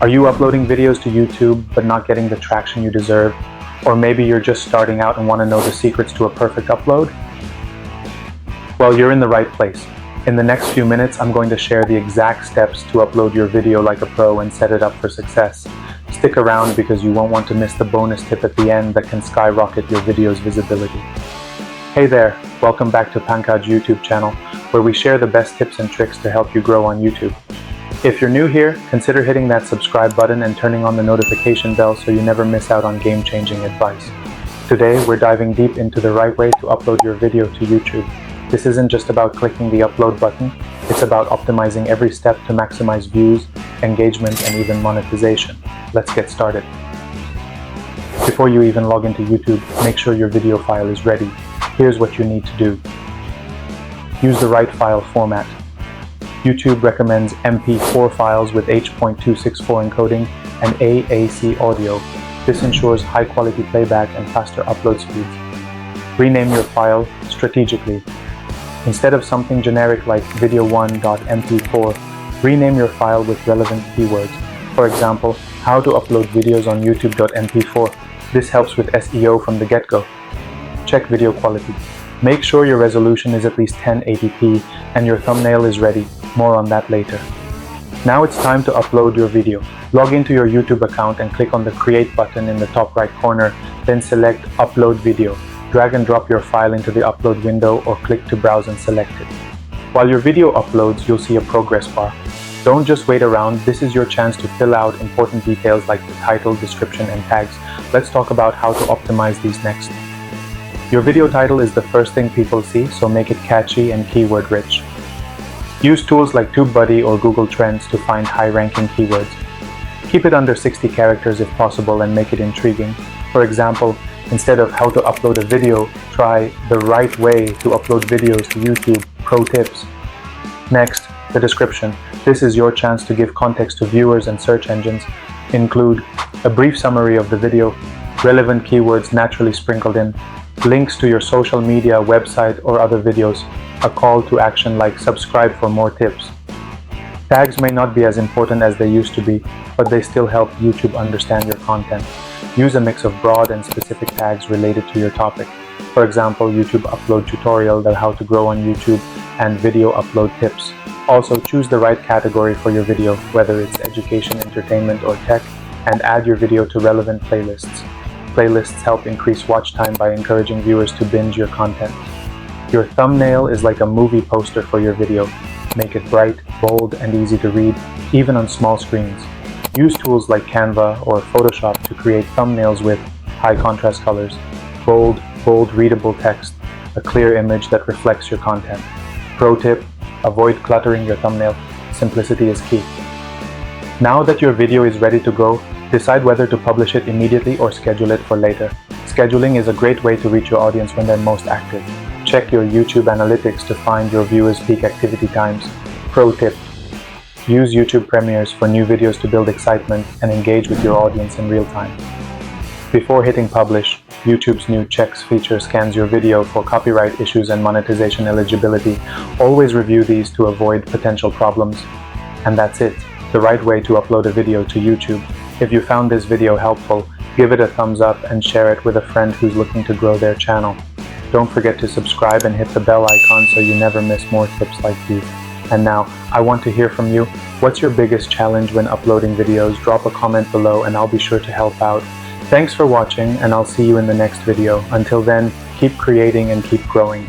Are you uploading videos to YouTube but not getting the traction you deserve? Or maybe you're just starting out and want to know the secrets to a perfect upload? Well, you're in the right place. In the next few minutes, I'm going to share the exact steps to upload your video like a pro and set it up for success. Stick around because you won't want to miss the bonus tip at the end that can skyrocket your video's visibility. Hey there, welcome back to Pankaj YouTube channel, where we share the best tips and tricks to help you grow on YouTube. If you're new here, consider hitting that subscribe button and turning on the notification bell so you never miss out on game-changing advice. Today, we're diving deep into the right way to upload your video to YouTube. This isn't just about clicking the upload button, it's about optimizing every step to maximize views, engagement, and even monetization. Let's get started. Before you even log into YouTube, make sure your video file is ready. Here's what you need to do. Use the right file format. YouTube recommends MP4 files with H.264 encoding and AAC audio. This ensures high quality playback and faster upload speeds. Rename your file strategically. Instead of something generic like video1.mp4, rename your file with relevant keywords. For example, how to upload videos on YouTube.mp4. This helps with SEO from the get-go. Check video quality. Make sure your resolution is at least 1080p and your thumbnail is ready. More on that later. Now it's time to upload your video. Log into your YouTube account and click on the Create button in the top right corner, then select Upload Video. Drag and drop your file into the upload window or click to browse and select it. While your video uploads, you'll see a progress bar. Don't just wait around, this is your chance to fill out important details like the title, description, and tags. Let's talk about how to optimize these next. Your video title is the first thing people see, so make it catchy and keyword rich. Use tools like TubeBuddy or Google Trends to find high-ranking keywords. Keep it under 60 characters if possible and make it intriguing. For example, instead of how to upload a video, try the right way to upload videos to YouTube, pro tips. Next, the description. This is your chance to give context to viewers and search engines. Include a brief summary of the video, relevant keywords naturally sprinkled in, links to your social media, website, or other videos, a call to action like subscribe for more tips. Tags may not be as important as they used to be, but they still help YouTube understand your content. Use a mix of broad and specific tags related to your topic. For example, YouTube upload tutorial, the how to grow on YouTube, and video upload tips. Also, choose the right category for your video, whether it's education, entertainment, or tech, and add your video to relevant playlists. Playlists help increase watch time by encouraging viewers to binge your content. Your thumbnail is like a movie poster for your video. Make it bright, bold, and easy to read, even on small screens. Use tools like Canva or Photoshop to create thumbnails with high contrast colors, bold, readable text, a clear image that reflects your content. Pro tip, avoid cluttering your thumbnail. Simplicity is key. Now that your video is ready to go, decide whether to publish it immediately or schedule it for later. Scheduling is a great way to reach your audience when they're most active. Check your YouTube analytics to find your viewers' peak activity times. Pro tip: use YouTube premieres for new videos to build excitement and engage with your audience in real time. Before hitting publish, YouTube's new checks feature scans your video for copyright issues and monetization eligibility. Always review these to avoid potential problems. And that's it, the right way to upload a video to YouTube. If you found this video helpful, give it a thumbs up and share it with a friend who's looking to grow their channel. Don't forget to subscribe and hit the bell icon so you never miss more tips like these. And now, I want to hear from you. What's your biggest challenge when uploading videos? Drop a comment below and I'll be sure to help out. Thanks for watching and I'll see you in the next video. Until then, keep creating and keep growing.